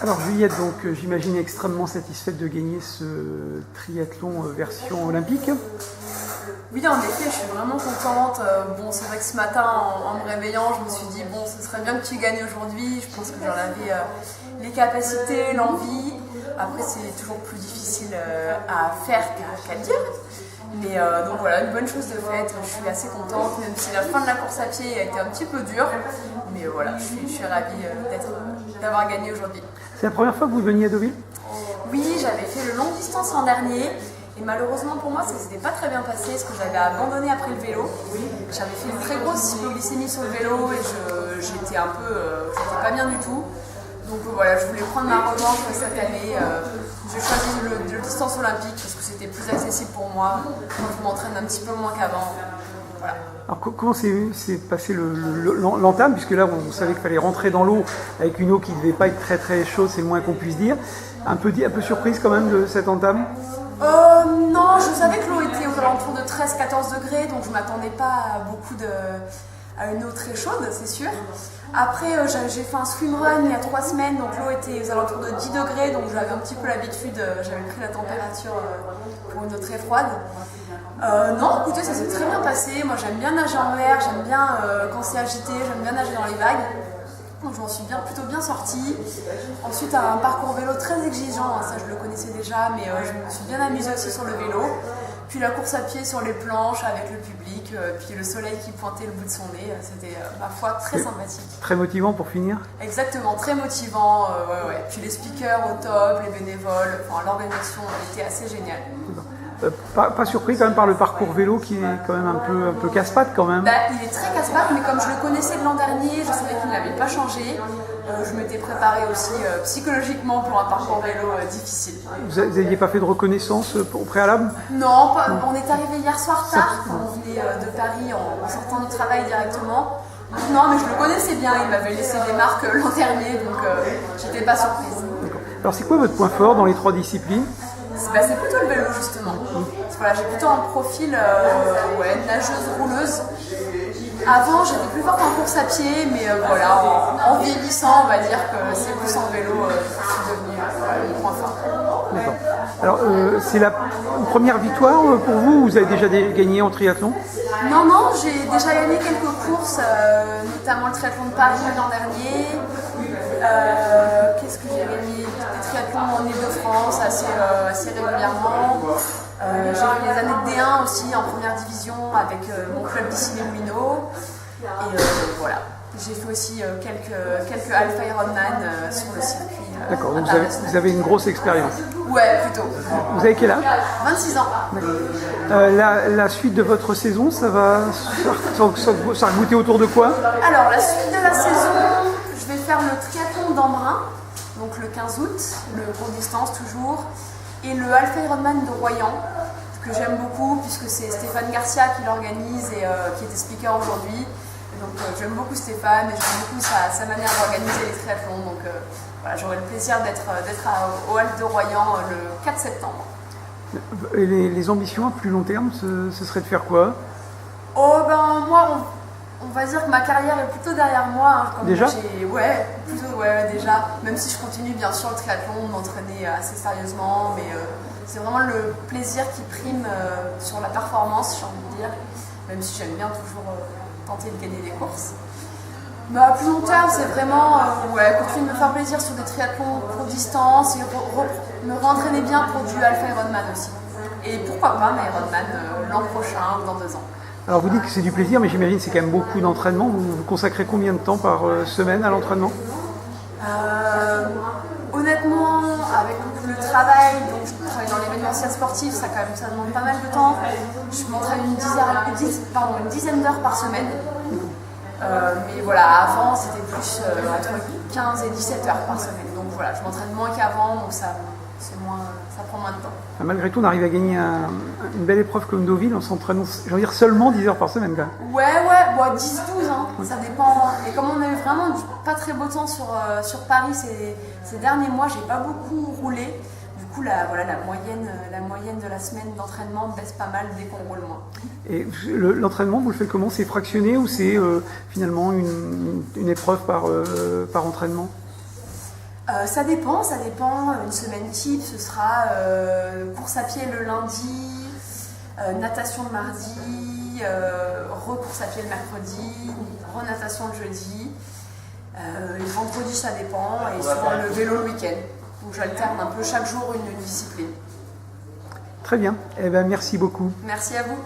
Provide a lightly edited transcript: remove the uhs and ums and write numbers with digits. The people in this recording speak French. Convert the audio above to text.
Alors Juliette, donc j'imagine extrêmement satisfaite de gagner ce triathlon version olympique. Oui, en effet, je suis vraiment contente. Bon, c'est vrai que ce matin, en me réveillant, je me suis dit, bon, ce serait bien que tu gagnes aujourd'hui. Je pense que j'en avais les capacités, l'envie. Après, c'est toujours plus difficile à faire qu'à dire. Mais donc voilà, une bonne chose de faite. Je suis assez contente, même si la fin de la course à pied a été un petit peu dure. Mais voilà, je suis ravie d'avoir gagné aujourd'hui. C'est la première fois que vous veniez à Deauville ? Oui, j'avais fait le longue distance l'an dernier. Et malheureusement pour moi, ça ne s'était pas très bien passé parce que j'avais abandonné après le vélo. J'avais fait une très grosse hypoglycémie sur le vélo et j'étais j'étais pas bien du tout. Donc voilà, je voulais prendre ma revanche cette année. J'ai choisi le distance olympique parce que c'était plus accessible pour moi. Moi, je m'entraîne un petit peu moins qu'avant. Voilà. Alors comment s'est passé l'entame, puisque là on savait qu'il fallait rentrer dans l'eau avec une eau qui ne devait pas être très très chaude, c'est le moins qu'on puisse dire. Un peu surprise quand même de cette entame ? Non, je savais que l'eau était aux alentours de 13-14 degrés, donc je ne m'attendais pas à une eau très chaude, c'est sûr. Après, j'ai fait un swimrun il y a 3 semaines, donc l'eau était aux alentours de 10 degrés, donc j'avais un petit peu l'habitude, j'avais pris la température pour une eau très froide. Non, écoutez, ça s'est très bien passé. Moi, j'aime bien nager en mer, j'aime bien quand c'est agité, j'aime bien nager dans les vagues. Donc, je m'en suis plutôt bien sortie. Ensuite, un parcours vélo très exigeant, ça je le connaissais déjà, mais je me suis bien amusée aussi sur le vélo. Puis la course à pied sur les planches avec le public, puis le soleil qui pointait le bout de son nez, c'était ma foi très sympathique. Très motivant pour finir ? Exactement, très motivant. Ouais. Puis les speakers au top, les bénévoles, l'organisation était assez géniale. Pas surpris quand même par le parcours vélo qui est quand même un peu casse-pattes quand même. Il est très casse-pattes, mais comme je le connaissais de l'an dernier, je savais qu'il n'avait pas changé. Je m'étais préparée aussi psychologiquement pour un parcours vélo difficile. Vous n'aviez pas fait de reconnaissance au préalable ? Non, on est arrivé hier soir tard, on venait de Paris en sortant du travail directement. Non, mais je le connaissais bien, il m'avait laissé des marques l'an dernier, donc j'étais pas surprise. Alors c'est quoi votre point fort dans les 3 disciplines ? C'est plutôt le vélo justement. Voilà, j'ai plutôt un profil nageuse-rouleuse. Avant, j'étais plus forte en course à pied, mais voilà, en vieillissant, on va dire que c'est plus en vélo que je suis devenue mon point fort. D'accord. Alors, c'est la première victoire pour vous ou vous avez déjà gagné en triathlon ? Non, j'ai déjà gagné quelques courses, notamment le triathlon de Paris l'an dernier. Qu'est-ce que j'ai gagné ? Des triathlons en Ile-de-France assez régulièrement. J'ai fait les années de D1 aussi en première division avec mon club d'ici les Moulineaux. Et voilà. J'ai fait aussi quelques Alpha Ironman sur le circuit. D'accord, donc vous avez une grosse expérience. Ouais, plutôt. Vous avez quel âge ? 26 ans. La suite de votre saison, ça va goûter autour de quoi ? Alors, la suite de la saison, je vais faire le triathlon d'Embrun, donc le 15 août, le court distance toujours, et le Alpha Ironman de Royan, que j'aime beaucoup puisque c'est Stéphane Garcia qui l'organise et qui était speaker aujourd'hui. Donc j'aime beaucoup Stéphane et j'aime beaucoup sa manière d'organiser les triathlons. Donc voilà, j'aurai le plaisir d'être au Alpes de Royan le 4 septembre. Et les ambitions à plus long terme, ce serait de faire quoi ? Moi, on va dire que ma carrière est plutôt derrière moi. Déjà ? Ouais, déjà. Même si je continue bien sûr le triathlon, m'entraîner assez sérieusement, mais c'est vraiment le plaisir qui prime sur la performance, j'ai envie de dire. Même si j'aime bien toujours tenter de gagner des courses. Mais à plus long terme, c'est vraiment continuer de me faire plaisir sur des triathlons courte distance et me rentraîner bien pour du Alpha Ironman aussi. Et pourquoi pas un Ironman l'an prochain ou dans 2 ans. Alors vous dites que c'est du plaisir, mais j'imagine que c'est quand même beaucoup d'entraînement. Vous consacrez combien de temps par semaine à l'entraînement ? Honnêtement, avec le travail, donc je travaille dans l'événementiel sportif, ça demande pas mal de temps. Je m'entraîne une dizaine d'heures par semaine. Mais voilà, avant c'était plus entre 15 et 17 heures par semaine. Donc voilà, je m'entraîne moins qu'avant, donc ça prend moins de temps. Malgré tout, on arrive à gagner une belle épreuve comme Deauville en s'entraînant, seulement 10 heures par semaine quand même. Ouais, 10-12, ça dépend. Et comme on a eu vraiment pas très beau temps sur Paris ces derniers mois, j'ai pas beaucoup roulé. Du coup, voilà, la moyenne de la semaine d'entraînement baisse pas mal dès qu'on roule moins. Et l'entraînement, vous le faites comment? C'est fractionné ou c'est finalement une épreuve par entraînement? Ça dépend. Une semaine type, ce sera course à pied le lundi, natation le mardi, recourse à pied le mercredi, renatation le jeudi. Le vendredi, ça dépend, et souvent le vélo le week-end. Donc j'alterne un peu chaque jour une discipline. Très bien. Eh ben, merci beaucoup. Merci à vous.